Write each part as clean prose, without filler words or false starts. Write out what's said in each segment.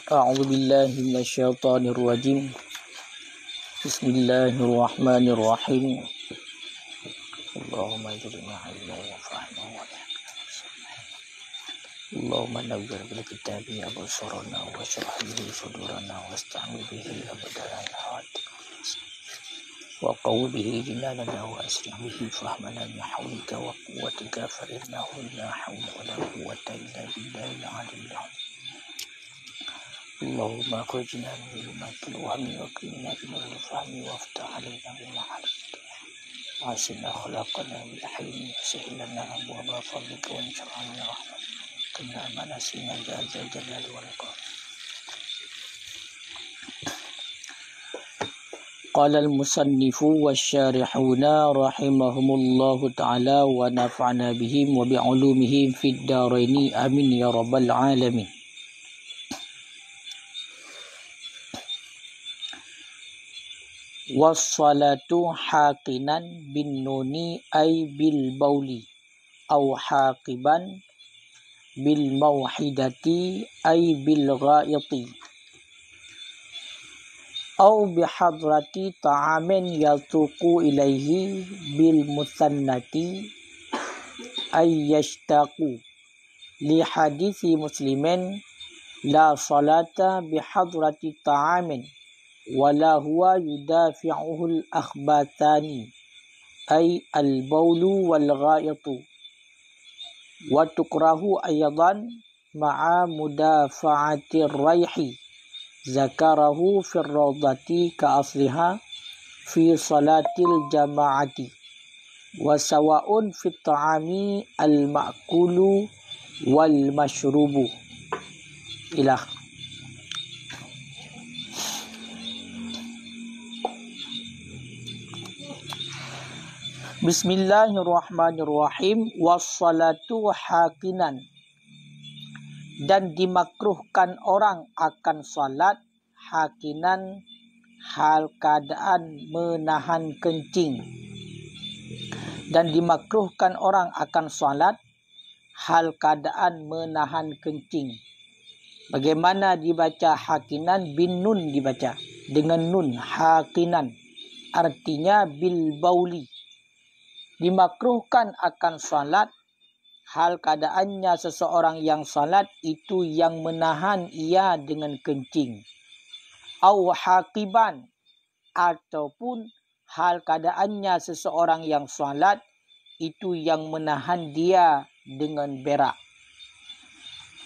أعوذ بالله من الشيطان الرجيم. بسم الله الرحمن الرحيم. اللهم اجعلنا علما وفهما اللهم نور بالكتاب أبصارنا واشرح به صدورنا واستعمل به أبدانا وقو به جناننا وأسرع به فهمنا بحولك وقوتك فإنه لا حول ولا قوة إلا بالله العلي العظيم. اللهم اخرجنا من ظلمات الوهم واكرمنا بنور الفهم وافتح علينا بمعرفتك واحسن اخلاقنا بالحلم وسهل لنا ابواب فضلك وانشر عنا رحمتك كما مناسينا ذا الجلال والاكرام. قال المصنف والشارحون رحمهم الله تعالى ونفعنا بهم وبعلومهم في الدارين امين يا رب العالمين. Wassalatu haqinan bin nuni ay bil bauli au haqiban bil mauhidati ay bil ghaiti au bihadrati ta'amin yatuqu ilaihi bil musannati ay yashtaqu li hadithi muslimin la salata bihadrati ta'amin wala huwa yudafi'uhul akhbathani ay al-bawlu wal ghaitu wa tukrahu aydan ma'a mudafa'ati rayhi zakarahu fi rawdati ka asliha fi salatil jama'ati wa sawa'un fi ta'ami al-ma'kulu wal mashrubu ilah. Bismillahirrahmanirrahim. Wassalatu haqinan, dan dimakruhkan orang akan salat haqinan hal keadaan menahan kencing. Dan dimakruhkan orang akan salat hal keadaan menahan kencing. Bagaimana dibaca haqinan? Bin nun dibaca dengan nun haqinan, artinya bil bauli. Dimakruhkan akan salat hal keadaannya seseorang yang salat itu yang menahan ia dengan kencing. Au haqiban, ataupun hal keadaannya seseorang yang salat itu yang menahan dia dengan berak.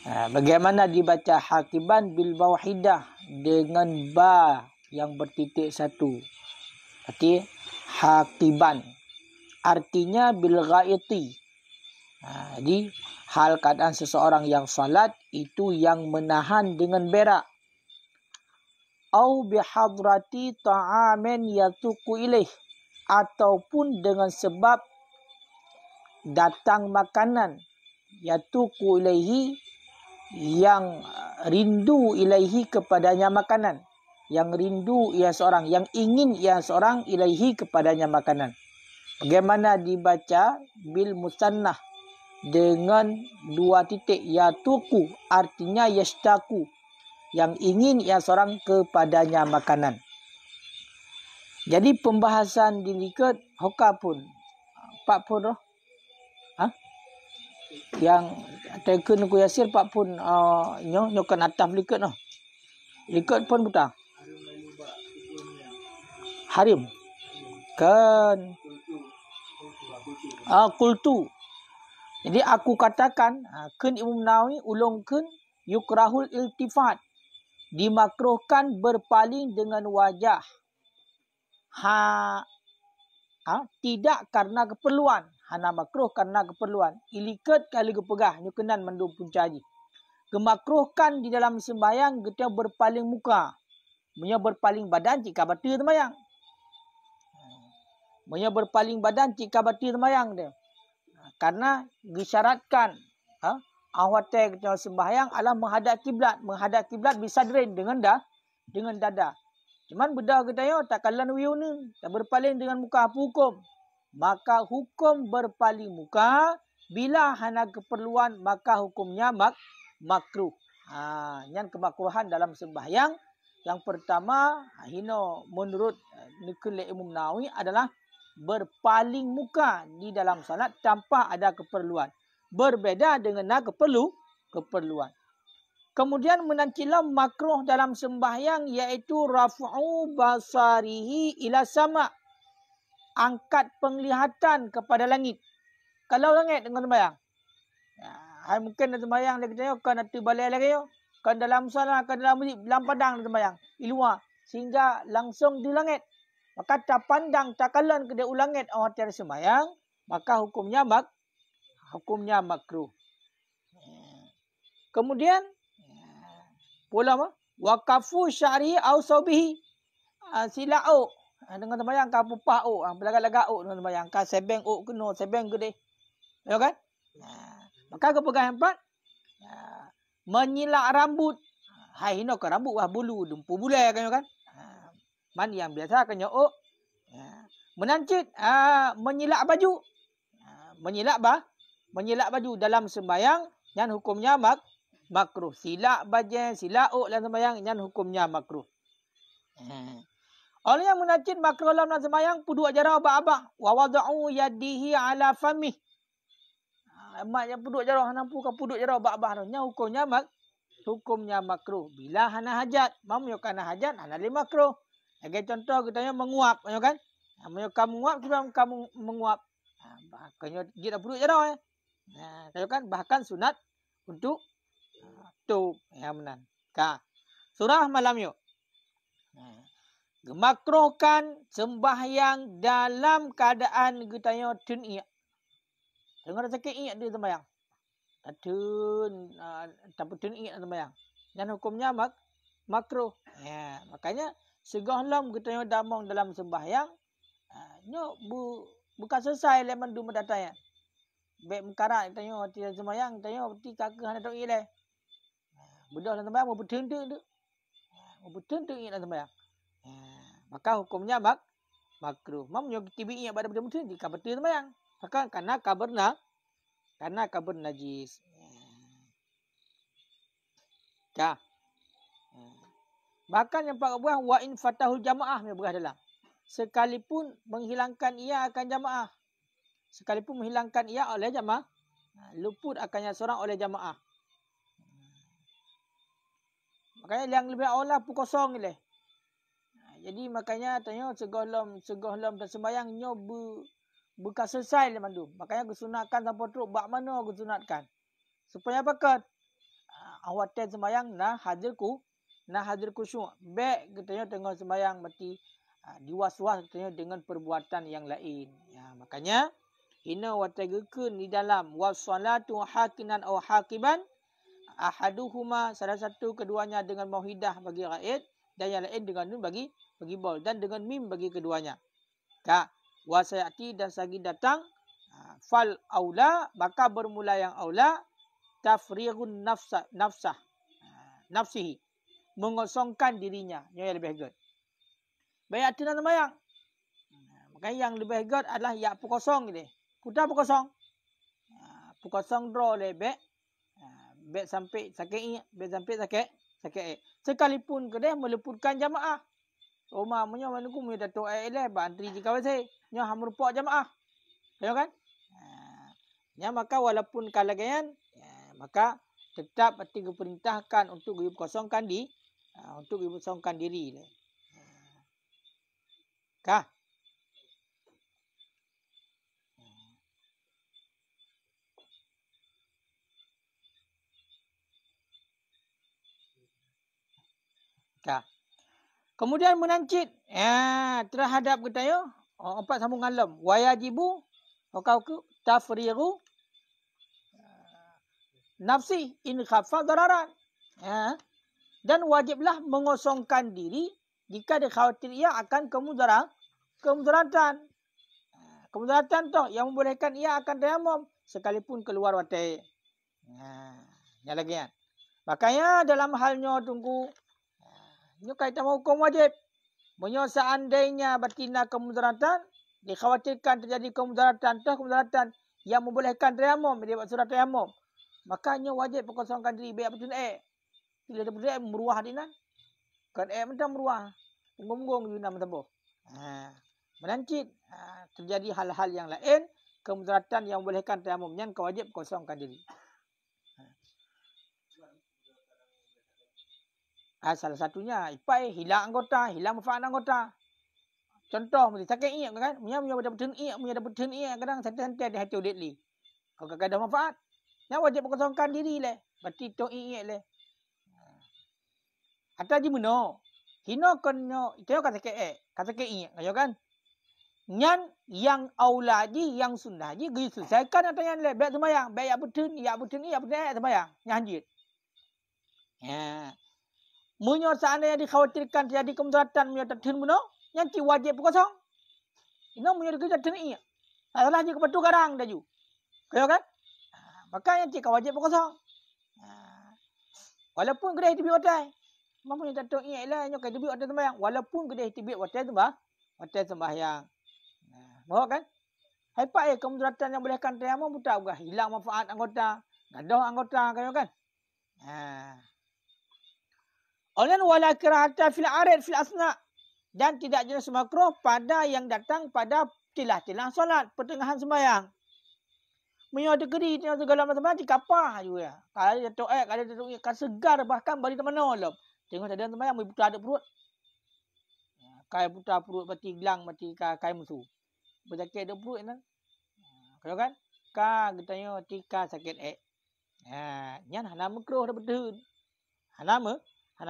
Bagaimana dibaca haqiban? Bil wahidah, dengan ba yang bertitik satu. Berarti haqiban artinya bil ghaiti. Jadi hal keadaan seseorang yang salat itu yang menahan dengan berak. Au bihadrati ta'amin yatuqu ilaih, ataupun dengan sebab datang makanan yatuqu ilaihi, yang rindu ilaihi kepadanya makanan, yang rindu ia seorang, yang ingin ia seorang ilaihi kepadanya makanan. Bagaimana dibaca? Bil musannah, dengan dua titik, yatuqu artinya yashtaku, yang ingin ia seorang kepadanya makanan. Jadi pembahasan di liket hoka pun pak pun yang teken ku yasir pak pun nyokan ataf liket liket pun buta harim kan kultu. Jadi aku katakan kun Imam Nawawi ulungkeun yukrahul iltifat, dimakruhkan berpaling dengan wajah tidak karena keperluan, hana makruh karena keperluan. Iliket kali gepegah nyukenan mandum puncaji. Gemakruhkan di dalam sembahyang kita berpaling muka, punya berpaling badan jika batir sembahyang. Punya berpaling badan jika batir sembahyang dia. Karena disyaratkan awate kita sembahyang adalah menghadap kiblat. Menghadap kiblat bisa drain dengan dada. Cuman beda kita yo takalan wiu ni, tak berpaling dengan muka apa hukum? Maka hukum berpaling muka bila hana keperluan, maka hukumnya makruh. Yang kemakruhan dalam sembahyang. Yang pertama, hino menurut nukul Imam Nawawi adalah berpaling muka di dalam salat tanpa ada keperluan. Berbeza dengan keperluan. Kemudian menancilah makruh dalam sembahyang iaitu raf'u basarihi ila sama. Angkat penglihatan kepada langit. Kalau langit dengan sembahyang. Hai mungkin dalam sembahyang dia kata kan nanti balik lagi yo. Kan dalam salat, kan dalam masjid, dalam padang dalam sembahyang. Di luar. Sehingga langsung di langit. Maka tak pandang, tak kalan ke dia ulangit orang tiada sembahyang. Maka hukumnya makruh. Kemudian pula apa? Waqafu sya'ri au saubihi. Sila'u. Dengan sembahyang kau pupah u. Belagak-lagak u dengan sembahyang. Kau sebeng u kena, sebeng gede. Ya kan? Maka kepegang empat. Menyilak rambut. Hai hino ke rambut wah bulu. Dumpu bulai kan? Man yang biasa akan nyok. Menancit. Menyilak baju. Menyilak baju dalam sembahyang. Yang hukumnya makruh. Silak baju, silak u dalam sembahyang. Yang hukumnya makruh. Orang yang menancit makruh dalam sembahyang. Puduk jarah abah-abah. Wa wada'u yadihi ala famih. Mak yang puduk jarah. Nampu ke puduk jarah abah-abah. Yang hukumnya makruh. Bila hana hajat. Mamu yang hana hajat. Hana li makruh. Lagi contoh kita menguap. Kan? Kamu menguap. Kamu menguap. Kanya dia dah puduk jarah. Kan? Bahkan sunat untuk tub. Yang menang. Surah malam yuk. Gemakruhkan sembahyang dalam keadaan kita tun'iyak. Dengar sakit iyak dia sembahyang. Tapi tun'iyak sembahyang. Dan hukumnya makruh. Makanya segahlam kita damang dalam sembahyang. Bukan selesai leman du mendatanya. Baik mengkarat kita tidak sembahyang. Kita berarti kakak hanya tak iyak. Budak dalam sembahyang mau bertunduk. Mau bertunduk iyak dalam sembahyang. Maka hukumnya makruh. Mamnya tibi iyak pada betul-betul jika betul sembahyang. Maka karena kabar najis. Bahkan yang pak buah wa in fatahul jamaah yang berah dalam. Sekalipun menghilangkan ia akan jamaah. Sekalipun menghilangkan ia oleh jamaah. Luput akannya seorang oleh jamaah. Makanya yang lebih awal pukul kosong ni. Jadi makanya tanya segahlam dan sembahyangnya bukan selesai le mandu. Makanya aku sunatkan sampai teruk bak mana aku sunatkan. Supaya pakat awatan sembahyang nah hadir khusyuk. Baik katanya tengah sembahyang mati diwas-was katanya dengan perbuatan yang lain. Makanya hina watagkeun di dalam wassalatu hakinan aw hakiban ahaduhuma salah satu keduanya dengan mauhidah bagi raid dan yang lain dengan nun bagi bol dan dengan mim bagi keduanya. Wasayati dan sagi datang fal aula maka bermula yang aula tafrighun nafsihi mengosongkan dirinya yang lebih baik. Baik hati dan sembahyang. Makanya yang lebih baik adalah ya pukosong ni. Putar pukosong. Pukosong draw le baik sampai sakit baik sampai sakit. Sekalipun kedai meleputkan jamaah. Rumah punya mana ku punya datuk le bantri jika wasai nya merupak jamaah. Ya kan? Maka walaupun kalagayan maka tetap diperintahkan untuk kosongkan diri. Kemudian menancit terhadap kita empat sambung alam. Wajibu tafriru nafsi in khafa dararan. Dan wajiblah mengosongkan diri jika dikhawatir ia akan kemudaratan. Kemudaratan yang membolehkan ia akan tayamum sekalipun keluar watai. Yang lagi ya. Makanya dalam halnya tunggu ini kaitan hukum wajib. Menyo seandainya batina kemudaratan, dikhawatirkan terjadi kemudaratan yang membolehkan tayamum, dia buat surat tayamum. Makanya wajib mengosongkan diri biar betul Bila ada benda meruah dinan. Kan mentah meruah. Penggong-gong yuna mentembuh. Menancit. Terjadi hal-hal yang lain. Kemudaratan yang bolehkan tayamum. Yang kewajib kosongkan diri. Salah satunya, ipai hilang anggota, hilang manfaat anggota. Contoh, sakit iak kan? Punya ada betul iak, kadang santai-santai di hati udik li. Kau kagak ada manfaat. Yang wajib kosongkan diri le. Berarti to iak le. Atau ji meno. Hino konyo, itu kan sakit iak, kayo kan? Nyan yang aulaji, yang sunnah ji, gaya selesaikan atau yang le. Baik semayang, baik betul iak semayang. Yang hanjit. Munyo seandainya dikhawatirkan terjadi kemudaratan munyo tertun muno, yang ci wajib kosong. Ino munyo kerja tertun iya. Salah je kepetu garang daju. Kayo kan? Maka yang ci wajib kosong. Walaupun gede tibi watai. Mampunya tertun iya lah nyo kai tibi watai sembahyang. Walaupun gede tibi watai sembahyang. Mau kan? Hai pak kemudaratan yang bolehkan tayamum buta ugah hilang manfaat anggota, gadoh anggota kayo kan? Oleh wala kirahata fil arid fil asna, dan tidak jelas makruh pada yang datang pada tilah-tilah solat pertengahan sembahyang. Menyo degeri tengok segala macam dikapah juga. Kalau datuk kalau datuk kan segar bahkan balik mana lom. Tengok ada sembahyang buta ada perut. Kai buta perut mati gelang mati kai musuh. Berjaki ada perut kan. Kalau kan ka getanyo tika sakit nyan hana makruh dah betul. Hana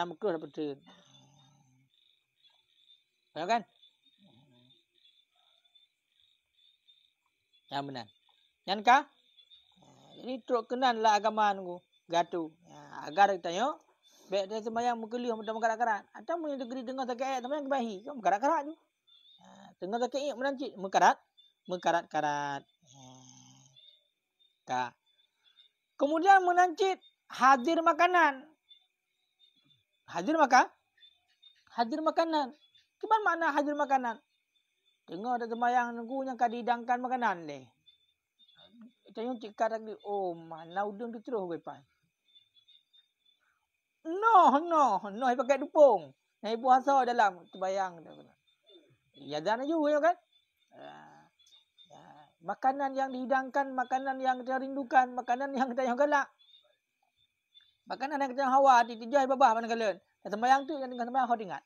makruh dah betul. Tahu kan? Yang benar. Yang kah? Jadi teruk kenanlah agama nunggu gatu. Agar kita yo baik dia sembahyang mukeliu mudah mengkarat-karat. Atau mun negeri dengar sakit ayat sembahyang kebahi, kan mengkarat-karat tu. Dengar sakit ayat menancik mengkarat-karat. Ka. Kemudian menancit hadir makanan. Hadir makanan. Gimana makna hadir makanan? Tengok ada sembahyang nunggu yang kadidangkan makanan le. Tengok cikar lagi. Oh, mana udang tu terus wepan. No, hai pakai dupung. Hai puasa dalam sembahyang. Ya dan juga kan? Makanan yang dihidangkan, makanan yang kita rindukan, makanan yang kita yang galak. Makanan yang kita hawa di tijai babah mana kalian. Sembahyang tu yang dengan sembahyang kau ingat.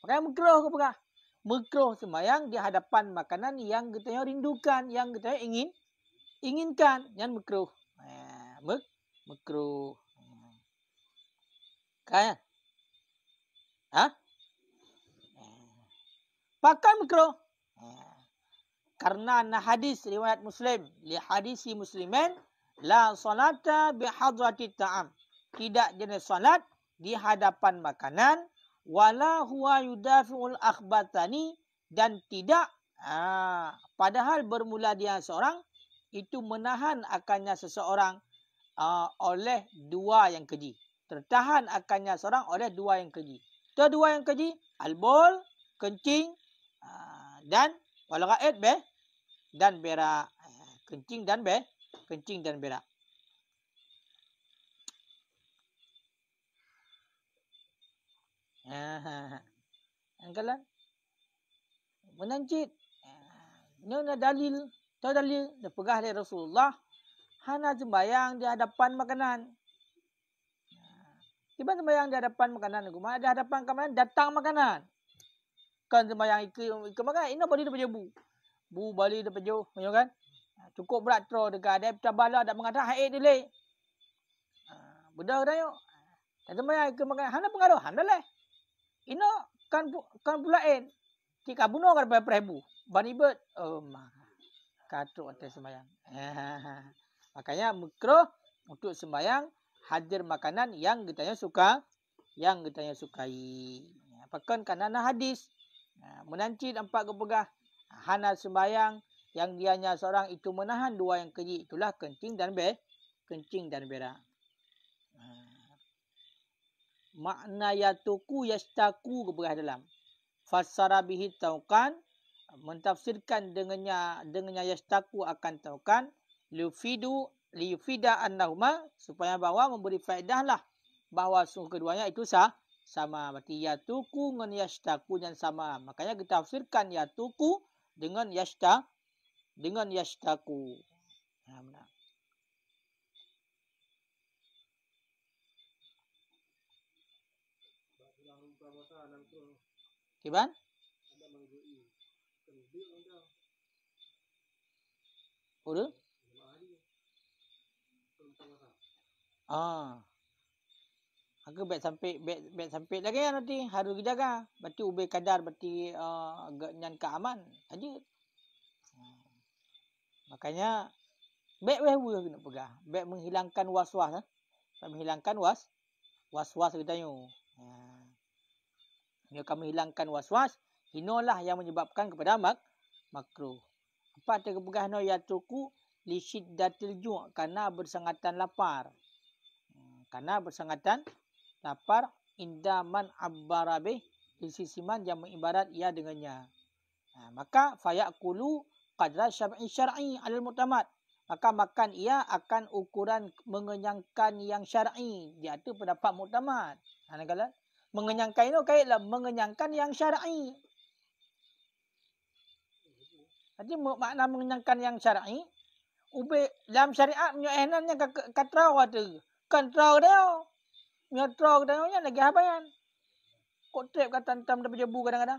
Makanya makruh ke pegah. Makruh sembahyang di hadapan makanan yang kita rindukan, yang kita inginkan. Yang makruh. Makruh. Kan? Pakai makruh. Karena hadis riwayat Muslim, li hadisi Muslimin la salata bi hadrati ta'am. Tidak jenis salat di hadapan makanan, wala huwa yudafi'ul akhbatani, dan tidak padahal bermula dia seorang itu menahan akannya seseorang oleh dua yang keji. Tertahan akannya seorang oleh dua yang keji. Itu dua yang keji, albol, kencing dan wal ghaid dan berak. Kencing dan berak. Angkalan menancit. Ini ada dalil. Tahu dalil? Dia pegah dari Rasulullah. Hana sembahyang di hadapan makanan. Tiba sembahyang di hadapan makanan. Di hadapan makanan datang makanan. Kan sembahyang ikan makan. Ini balik daripada bu balik daripada jauh. Kan? Cukup berat terus dekat. Ada tabala ada mengatakan haid dulu. Bedah dah yuk. Dan sembahyang ikan makan. Hana pengaruh. Hana lah. Ini kan pulain. Jika bunuh kan beribu. Banibet. Katuk atas sembahyang. Makanya makruh untuk sembahyang hadir makanan yang kita suka. Yang kita sukai. Pakan karena hadis. Menancit nampak kepegah. Hana sembahyang yang dianya seorang itu menahan dua yang keji. Itulah kencing dan berak. Makna yatuku yastaku kepegah dalam. Fassara bihi taukan, mentafsirkan dengannya yastaku akan taukan, liyufida annahuma, supaya bahawa memberi faedahlah bahawa suhu keduanya itu sama. Berarti yatuku dengan yashtaku yang sama. Makanya kita tafsirkan yatuku dengan yashtaku. Benar. Kiban? Udah? Aku bet sampai lagi ya nanti harus jaga. Berarti ubay kadar berarti nyan keaman aja. Makanya bet kena pegang. Bet menghilangkan was-was. Menghilangkan was-was kita nyu. Dia akan menghilangkan was-was. Hinolah yang menyebabkan kepada makruh. Apa dia kepegang no yatuku li syiddatil ju' karena bersangatan lapar. Karena bersangatan lapar indaman abbarabe di sisi man yang mengibarat ia dengannya. Maka fayaqulu qadra syar'i alal mutamad. Maka makan ia akan ukuran mengenyangkan yang syar'i. Iaitu pendapat mutamad. Kalau mengenyangkan itu kaitlah mengenyangkan yang syar'i. Jadi makna mengenyangkan yang syar'i, dalam syariat punya enannya katrau tu. Kontrol dia. Nyotrol dia lagi apa yan? Kok trip kata tantam dah berjebu kadang-kadang.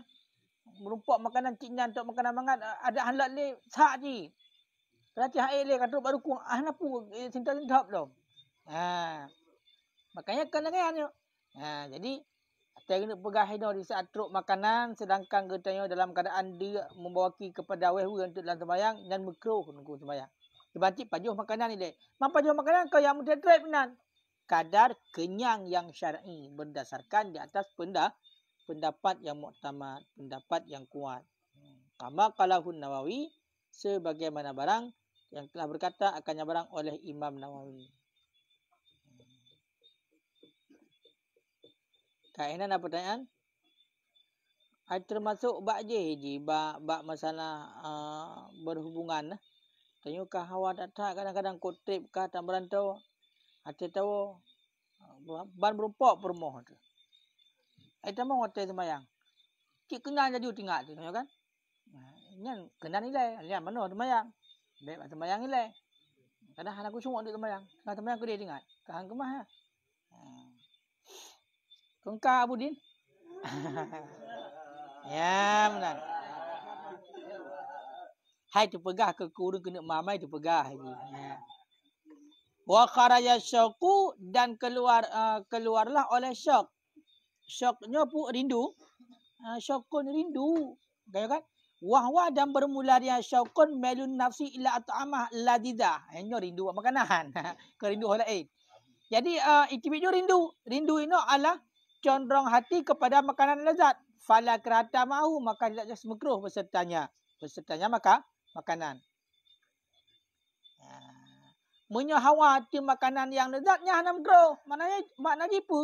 Merupak makanan ciknya untuk makanan mangat ada halal ni sak je. Berarti hak le kata baru ku napu cinta-cinta belum. Makanya kan jadi kita kena pegang hino di saat truk makanan sedangkan katanya dalam keadaan dia membawaki kepada wehwe untuk dalam sembahyang dan makruh nunggu sembahyang. Dibancik pajuh makanan ni dek. Mam pajuh makanan kau yang mudah trip benan. Kadar kenyang yang syar'i berdasarkan di atas pendapat yang muktamad, pendapat yang kuat. Kama qalahun Nawawi sebagaimana barang yang telah berkata akannya barang oleh Imam Nawawi. Kainan apa pertanyaan? Termasuk bak je bak masalah berhubungan. Tanyukah hawa datang kadang-kadang kau trip kah tak berantau. Hati tahu ban berumpak permoh tu. Itu mau hotel sembahyang. Cik kenal jadi tinggal tu kan? Nyan kenal nilai, lihat mana sembahyang. Baik sembahyang nilai. Kadang aku semua duduk sembahyang. Kalau sembahyang aku dia tinggal. Kahang kemah ya. Kengkar Abudin. Ya benar. Hai tu pegah ke kurung kena mamai tu pegah lagi. Wa kharaja syaqu dan keluarlah oleh syaq. Syaqnya pun rindu. Syaqun rindu. Kan? Wahwa dan bermula dia syaqun melun nafsi ila at'amah ladidah. Hanya rindu makanan. Kerindu hal lain. Jadi individu rindu. Rindu ini adalah condong hati kepada makanan lezat. Fala kerata mahu maka tidak just makruh bersertanya. Bersertanya maka makanan. Punya hawa hati makanan yang lezatnya hana makruh. Maknanya apa?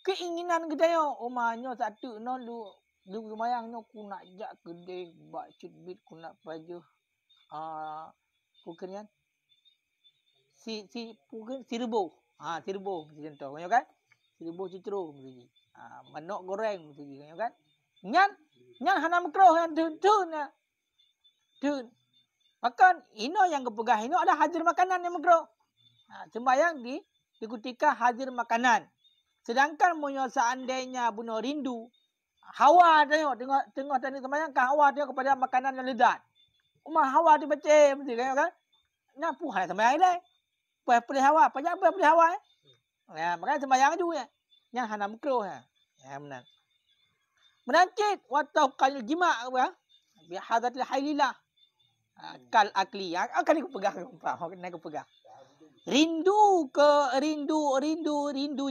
Keinginan kita yo. Omanya satu no lu semayang no ku nak jak kedai bak cutbit ku nak baju bukan kan? Si bukan sirbo. Sirbo contoh kan? Sirbo citro mesti. Manok goreng mesti kan? Nyan hana makruh yang tun. Makan ino yang kepegah ino ada hadir makanan yang makruh. Sembayang di ketika hadir makanan. Sedangkan munyo seandainya bunuh rindu, hawa tengok tadi sembayang kan hawa dia kepada makanan yang lezat. Hawa dia baca mesti kan? Nyapu hal sembayang dia. Pilih hawa, banyak apa pilih hawa makanya sembayang juga. Yang hana makruh ya benar. Menangkit watau kal jima' apa? Bi hadatil haililah. Kal akli. Akan aku pegang aku pegang. Rindu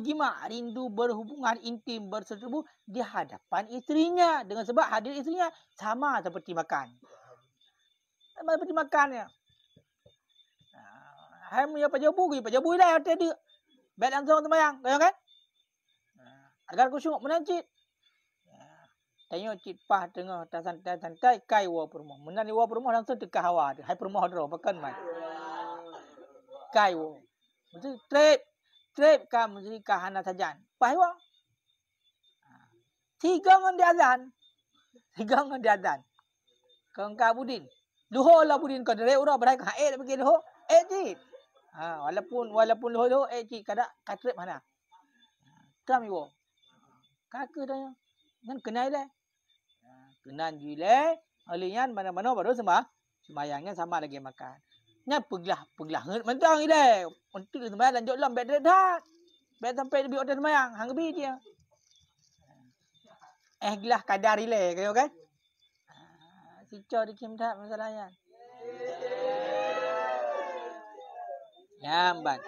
jima', rindu berhubungan intim bersetubuh di hadapan isterinya dengan sebab hadir isterinya sama seperti makan. Sama seperti makannya. Hai punya pajabu dah tadi. Baik langsung sembahyang, kan? Agar khusyuk menancit. Tanya cik pah tengah santai kai wa permoh. Menan wa permoh langsung dekat hawa. Hai permoh dro pakan mai. Kai wa. Mesti trip trip ka musyrikah hana sajan. Pahwa. Tiga ngan dia azan. Tiga ngan dia azan. Kengka budin. Luho lah budin kau derek urang berai ka bagi luho. Cik. Walaupun luho cik kada trip mana. Tam iwo. Kaka dah. Ngan kenai le. Kenan jile. Alian mana-mana baru sembayangnya sama lagi makan. Nya peglah mentang ide. Untuk sembayang lanjut lam bed dah. Bed sampai lebih order sembayang, hang bi dia. Gelah kadar ile kayo kan. Sicor dikim tak masalahnya. Lambat.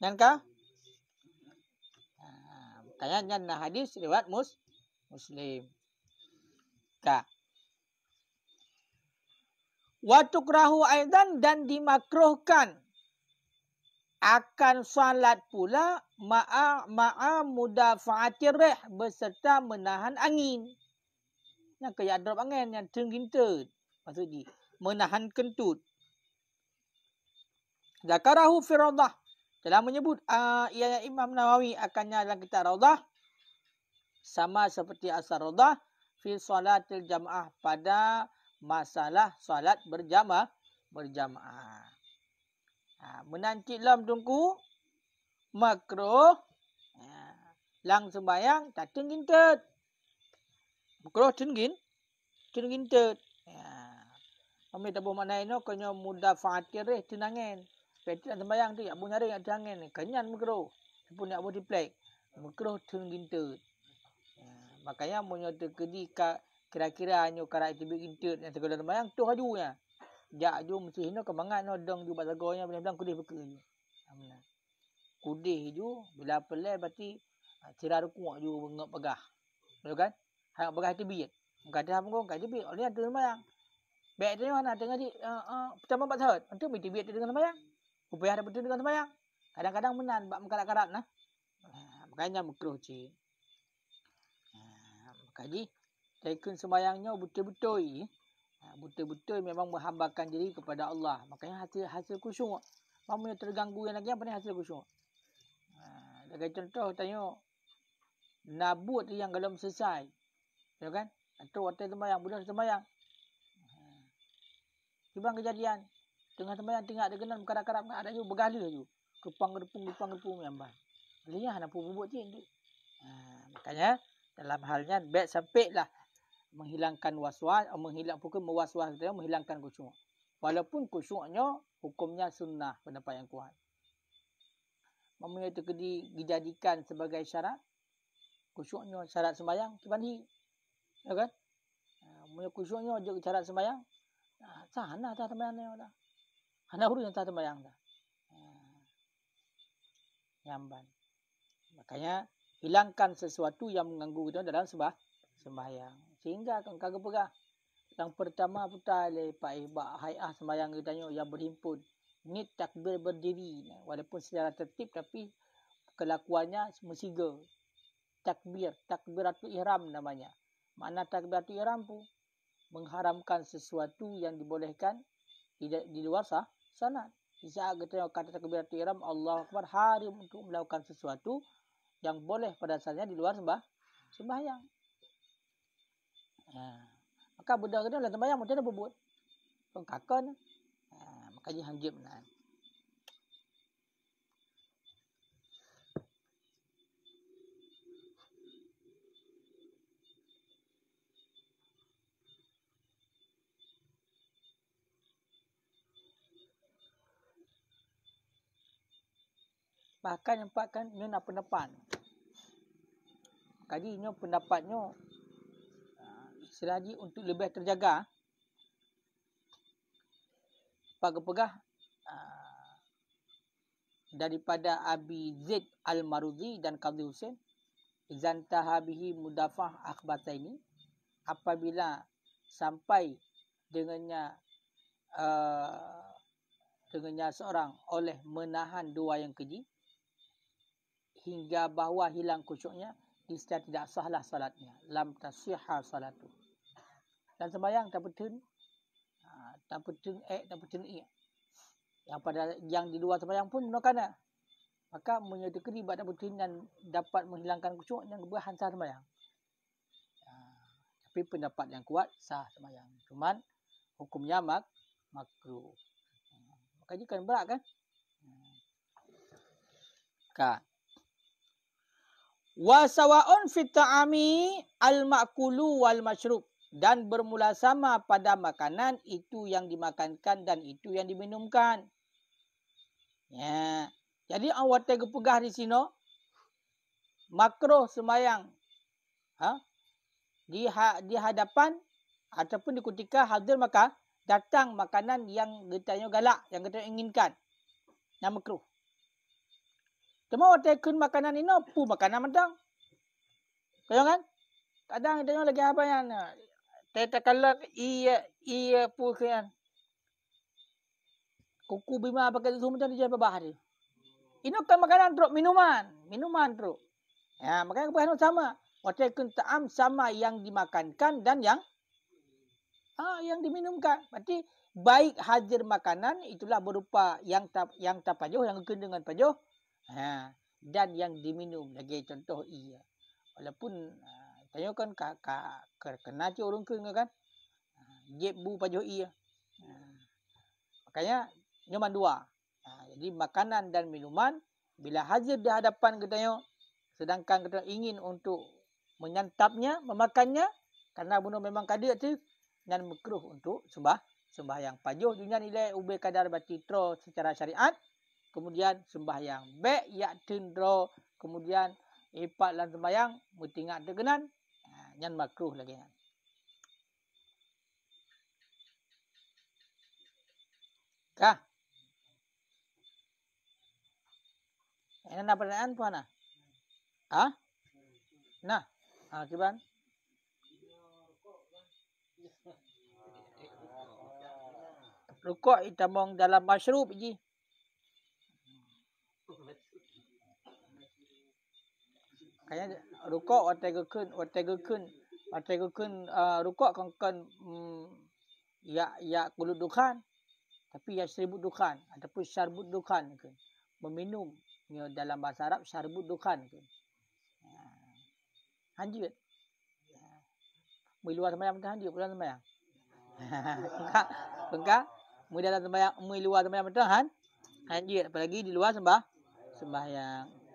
Yang ka? Makanya nah hadis riwayat Muslim. Ka. Wa tukrahu aidan dan dimakruhkan akan salat pula ma'a mudafa'atir rih beserta menahan angin. Yang kaya drop angin yang tergintet. Maksudnya menahan kentut. Zakarahu fi Rawdah. Telah menyebut Imam Nawawi akannya dalam kitab Rawdah sama seperti asar Rawdah fi salatil jamaah pada masalah salat berjamaah. Menanti lam tungku makruh lang sembayang tak tinggintet. Makruh tinggintet. Kami tak bermakna ini kanya mudah fatir tenangin. Peti nak sembayang tu, abu nyari nak tenangin. Kenyan makruh. Pun nak buat diplek. Makruh tinggintet. Makanya punya terkedi kira-kira hanya karak tibik intet yang segala sembayang tu hajunya. Jak ju mesti hina kemangan no dong ju bazagonya bilang kudih beke ju. Kudih ju bila pelai berarti cira rukuk ju ngap pegah. Betul kan? Hang pegah tibik. Kata pun kat tibik oleh tu sembayang. Baik tu mana tengah di pertama 4 tahun. Untuk tibik tu dengan sembayang. Upaya ada betul dengan sembayang. Kadang-kadang menan bab mengkarat-karat nah. Makanya makruh cik. Makanya tekun sembayangnya betul-betul. Betul-betul memang menghambakan diri kepada Allah. Makanya hasil khusyuk. Mamanya terganggu yang lagi apa ni hasil khusyuk. Sebagai contoh tanya nabut yang belum selesai. Ya kan? Atau waktu sembayang, budak sembayang. Tiba kejadian. Tengah sembayang tengah ada kenal berkarap-karap ada ju bergala ju. Kepang-kepung memang. Lihat nak bubuk cik. Makanya dalam halnya baik sampailah menghilangkan waswas, mewaswas dia menghilangkan khusyuk. Walaupun khusyuknya hukumnya sunnah pendapat yang kuat. Mamanya terkedi dijadikan sebagai syarat khusyuknya syarat sembahyang kibandi. Ya kan? Mamanya khusyuknya je syarat sembahyang. Sana tak sembahyang dia dah. Hana huru yang tak sembahyang dah. Nyamban. Makanya hilangkan sesuatu yang mengganggu kita dalam sembahyang. Sehingga kan kagak pegah. Yang pertama putar lepak hai'ah sembahyang kita yang berhimpun. Ni takbir berdiri. Walaupun secara tertib tapi kelakuannya mesiga. Takbiratul ihram namanya. Makna takbiratul ihram pun mengharamkan sesuatu yang dibolehkan di luar sanad. Di saat kita kata takbiratul ihram Allahu Akbar haram untuk melakukan sesuatu yang boleh pada asalnya di luar sembahyang. Maka budak kita dalam sembahyang macam mana berbuat? Pengkakan. Makanya hanjib nah. Bahkan yang empatkan ini nak pendapat. Kaji ini pendapatnya selagi untuk lebih terjaga. Pegah daripada Abi Zaid Al-Marudhi dan Qadhi Husain izantaha bihi mudafah akhbataini apabila sampai dengannya seorang oleh menahan dua yang keji hingga bahawa hilang khusyuknya istilah tidak sahlah salatnya. Lam tasihha salatu. Dan sembahyang tak betul. Tak betul tak betul yang di luar sembahyang pun menggunakan. Maka menyedekati ibadat betul dan dapat menghilangkan khusyuk dan keberhan sah sembahyang. Tapi pendapat yang kuat sah sembahyang. Cuman hukumnya makruh. Makanya kan berat kan? Wa sawa'un fit ta'ami al-ma'kulu wal masyrub, dan bermula sama pada makanan itu yang dimakankan dan itu yang diminumkan. Ya. Jadi awak tega pegah di sini makruh sembahyang. Di hadapan ataupun di ketika hadir maka datang makanan yang getanya galak, yang getanya inginkan. Yang makruh. Cuma awak tekun makanan ini pu makanan mentang. Kaya kan? Kadang tengok lagi apa yang teta kalak iya pu kan. Kuku bima pakai susu macam dia bahari. Ini kan makanan truk minuman truk. Ya, makanya kebahan sama. Awak tekun ta'am sama yang dimakankan dan yang diminumkan. Berarti baik hadir makanan itulah berupa yang tapajuh, yang kena dengan pajuh. Dan yang diminum lagi contoh iya. Walaupun tanya kan kena je orang kena kan. Jeb bu pajuh iya. Makanya minuman dua. Jadi makanan dan minuman bila hadir di hadapan kita sedangkan kita ingin untuk menyantapnya, memakannya karena bunuh memang kadir tu dan makruh untuk sembahyang pajuh dunia nilai ubay kadar batitro secara syariat. Kemudian sembahyang baik ya tindro, kemudian ipat lan sembahyang mutingat degenan nyan makruh lagi. Kah? Ini ada pertanyaan puana? Nah, kiban. Rukuk itamong dalam masyrub ji. Kayaknya rukuk wategukun rukuk kan ya kulut dukhan, tapi ya seribut dukhan ataupun syarbut dukhan kan. Meminum dalam bahasa Arab syarbut dukhan kan. Hanjir. Mui luar sembahyang betul hanjir pulang sembahyang. Enggak. Mui dalam sembahyang, mui luar sembahyang betul hanjir, apalagi di luar sembahyang.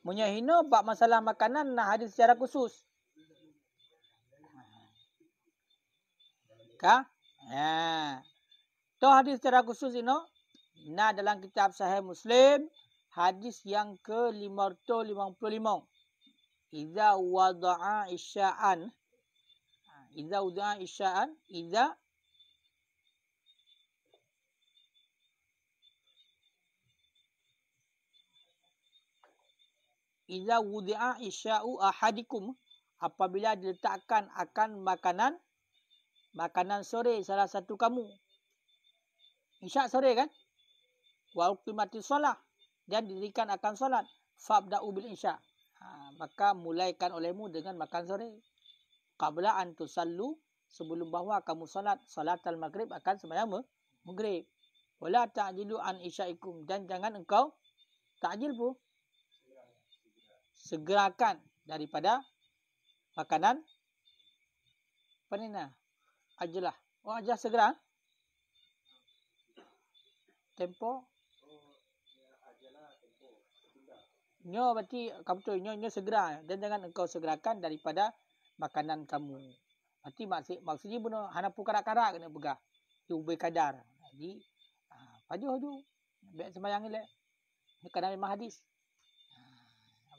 Punya hina bab masalah makanan nak hadis secara khusus. Kah? Tu hadis secara khusus ini dalam kitab Sahih Muslim hadis yang ke-555. Iza wada'a isya'an Iza wudi'a isya'u ahadikum, apabila diletakkan akan makanan sore salah satu kamu. Isya' sore kan? Wa uqimati solah, dan didirikan akan solat. Fabda'u bil isya'. Maka mulaikan olehmu dengan makan sore. Qabla an tusallu, sebelum bahawa kamu salat al-maghrib, akan sembahyang maghrib. Wala ta'jilu an isya'ikum, dan jangan engkau ta'jil pun. Segerakan daripada makanan panina. Ajalah. Ajar segera. Tempo. Nyo berarti kamu tu nyo segera, dan jangan engkau segerakan daripada makanan kamu. Berarti maksudnya bunuh hanapu karak-karak kena pegah. Ubay kadar. Jadi pajuh tu. Baik sembahyang elok. Ini kadang memang hadis.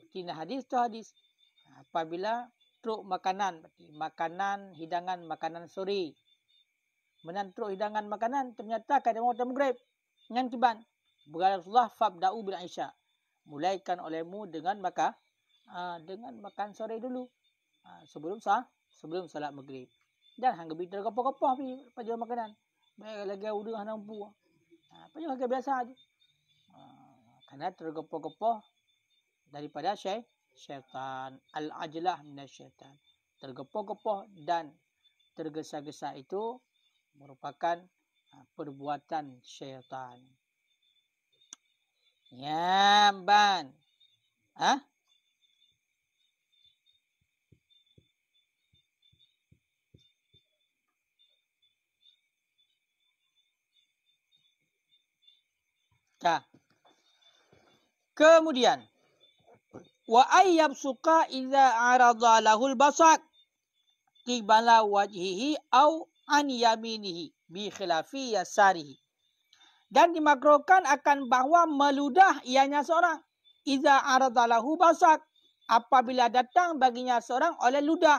Kina hadis tu hadis. Apabila truk makanan, berarti makanan, hidangan makanan sore. Menan truk hidangan makanan, ternyata kadang waktu maghrib. Dengan kiban. Rasulullah fabda'u bil isya'. Mulaikan olehmu dengan makan sore dulu. Sebelum salat maghrib. Dan hang gebi tergepoh-gepoh pi makanan. Baik lagi udah nampu. Apa yang biasa aja. Karena tergepoh-gepoh daripada syaitan. Al-ajlah minasyaitan. Tergepoh-gepoh dan tergesa-gesa itu merupakan perbuatan syaitan. Nyamban. Kemudian wa ayyab suka idza arada lahul basar qibala wajhihi au an yaminihi bi khilafi yasarihi. Dan dimakruhkan akan bahwa meludah ianya seorang idza arada lahu basar apabila datang baginya seorang oleh ludah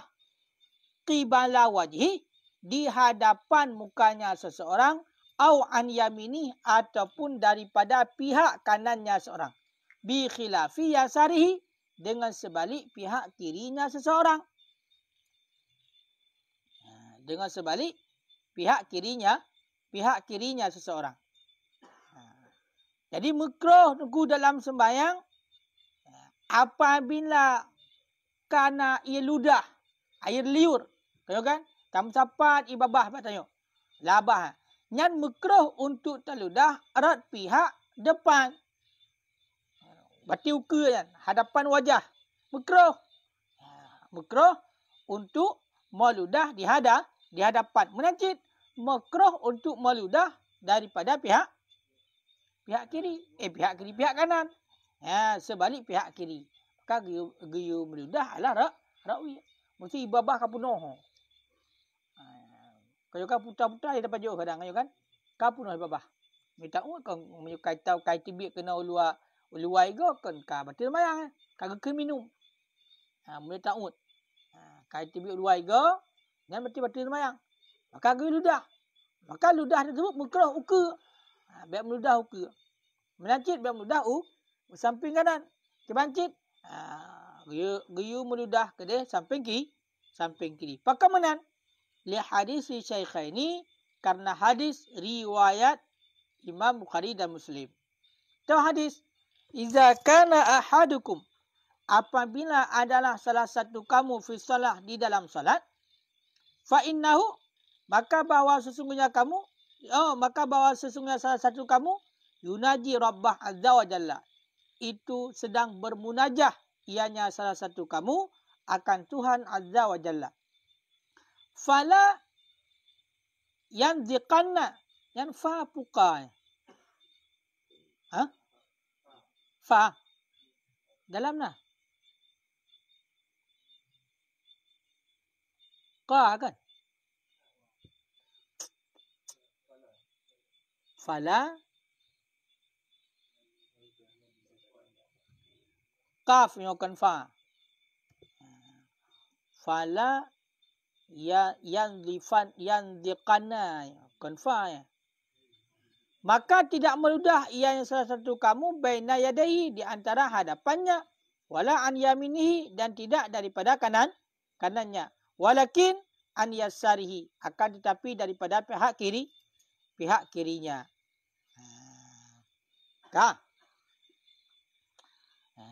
qibala wajhi di hadapan mukanya seseorang au an yamini ataupun daripada pihak kanannya seorang bi khilafi yasarihi dengan sebalik pihak kirinya seseorang. Dengan sebalik pihak kirinya seseorang. Jadi makruh tunggu dalam sembahyang apabila kana ia ludah air liur. Tahu kan? Tam sapat ibabah patanya. Labah. Nyan makruh untuk terludah erat pihak depan. Berarti uka kan, hadapan wajah. Makruh. Makruh untuk meludah di hadapan. Menacit. Makruh untuk meludah daripada pihak kiri. Pihak kanan. Sebalik pihak kiri. Maka geyu meludah adalah rawi. Mesti ibabah kapunoh. Kalau kan putar-putar dia dapat jauh kadang kan. Kapunoh ibabah. Minta kan menyukai tahu kai tibik kena uluai go kan ka betul mayang kagak ke minum. Mulai taut. Kai tibik uluai go dan betul mayang. Maka geyu ludah. Maka ludah tersebut makruh uka. Biar meludah uka. Menancit biar meludah samping kanan. Kebancit. Geyu meludah ke dia samping kiri. Pakamanan li hadis Syaikhaini karena hadis riwayat Imam Bukhari dan Muslim. Itu hadis iza kana ahadukum apabila adalah salah satu kamu fi salah di dalam salat fa innahu maka bahwa sesungguhnya salah satu kamu yunaji rabbah azza wa jalla itu sedang bermunajah ianya salah satu kamu akan Tuhan azza wa jalla. Fala yanziqanna yang fa puka. Fa dalam nah. Qa kan? Fala kaf nyokan fa. Fala ya yanziqanna kan fa ya. Maka tidak meludah ia yang salah satu kamu baina yadaihi di antara hadapannya wala an yaminihi dan tidak daripada kanannya walakin an yasarihi akan tetapi daripada pihak kirinya.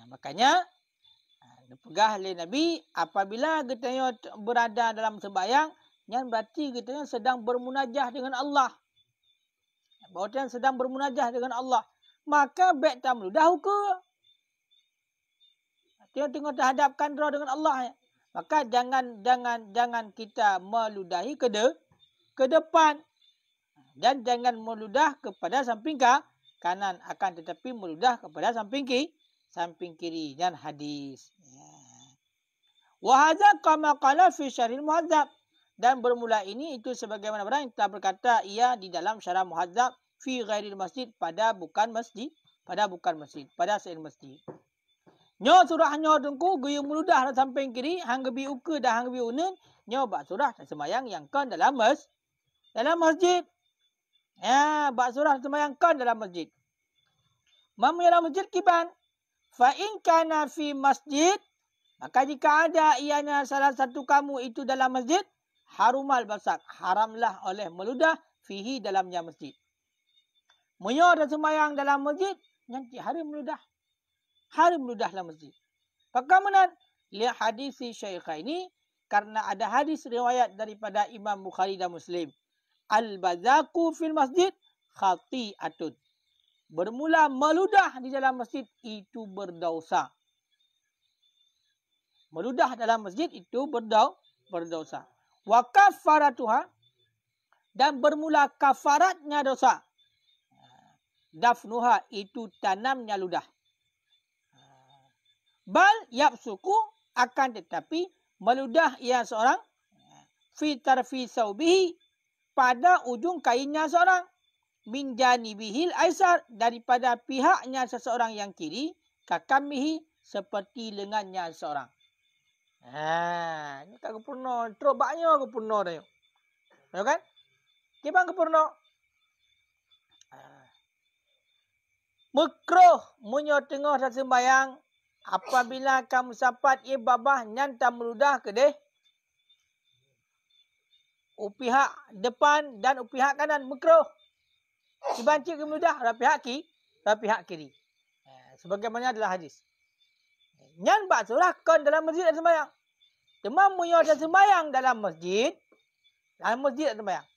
Makanya pegah oleh Nabi apabila kita berada dalam sembahyang yang berarti kita sedang bermunajah dengan Allah. Bahawa dia sedang bermunajah dengan Allah. Maka baik tak meludah ke. Dia tengok terhadapkan roh dengan Allah. Maka jangan kita meludahi ke depan. Dan jangan meludah kepada samping kanan. Akan tetapi meludah kepada samping kiri. Dan hadis. Wa hadza kama qala fi syarhil muhadzab. Dan bermula ini itu sebagaimana barang yang kita berkata ia di dalam syarah muhadzab fi ghairil masjid pada selain masjid. Nyo surah nyo tengku geyu meludah samping kiri hang gebi uke dah hang gebi unen nyo bak surah sembahyang yang kan dalam masjid. Bak surah sembahyang kan dalam masjid. Mam dalam masjid kiban. Fa in kana fi masjid maka jika ada ianya salah satu kamu itu dalam masjid harumal basak, haramlah oleh meludah fihi dalamnya masjid. Munyo dan sembahyang dalam masjid, nanti haram meludah. Haram meludah dalam masjid. Bagaimana? Lihat hadis Syaikhaini, karena ada hadis riwayat daripada Imam Bukhari dan Muslim. Al-bazaku fil masjid khati'atun. Bermula meludah di dalam masjid itu berdosa. Meludah dalam masjid itu berdosa. Wa kafaratuha, dan bermula kafaratnya dosa. Dafnuha, itu tanamnya ludah. Bal yapsuku, akan tetapi meludah ia seorang fi tarfi saubihi, pada ujung kainnya seorang, min janibihil aisar, daripada pihaknya seseorang yang kiri, kakamihi, seperti lengannya seorang. Ini tak kepurno. Teruk banyak kepurno dah. Ya kan? Kibang kepurno. Makruh munyo tengah dah sembayang, apabila kamu sapat ia babah nyanta meludah ke deh. Pihak depan dan pihak kanan makruh. Dibanci ke meludah pada pihak kiri. Sebagaimana adalah hadis. Nyan bak surah kon dalam masjid dan sembayang. Demam munyo dan sembayang dalam masjid. Dalam masjid dan sembayang.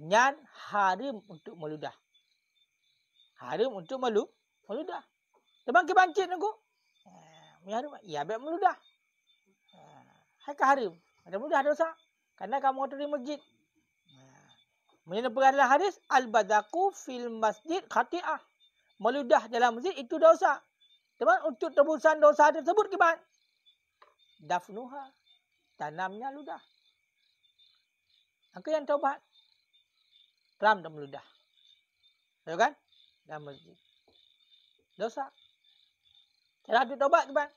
Nyan haram untuk meludah. Haram untuk meludah. Demam ke bancit aku. Ya baik meludah. Hai ke haram. Ada meludah dosa. Karena kamu ada di masjid. Menyebutkan adalah hadis. Al-bazaku fil masjid khati'ah. Meludah dalam masjid itu dosa. Teman, untuk tebusan dosa tersebut gimana? Dafnuha, tanamnya ludah. Angka yang taubat, peram dan meludah. Ya kan? Dalam masjid. Dosa. Cara untuk taubat gimana?